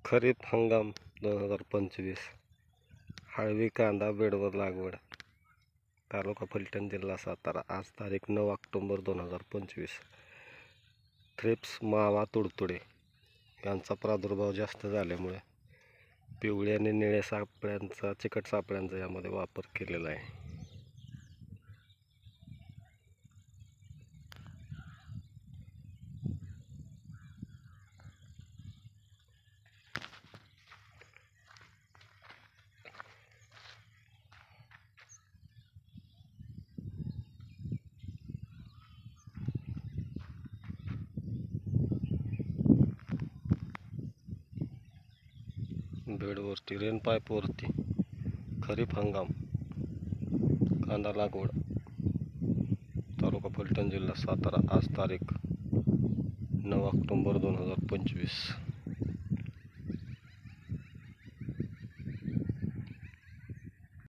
खरीप हंगाम 2025 हळवी कांदा बेडवर लागवड. तालुका फलटण, जिल्हा सातारा. आज तारीख 9 ऑक्टोबर 2025. थ्रिप्स, मावा, तुडतुडे यांचा प्रादुर्भाव जास्त झाल्यामुळे पिवळ्या आणि निळ्या सापळ्यांचा, चिकट सापळ्यांचा यामध्ये वापर केलेला आहे. बेडवरती, रेन पाईपवरती खरीप हंगाम कांदा लागवड. तालुका फलटण, जिल्हा सातारा. आज तारीख 9 ऑक्टोबर 2025.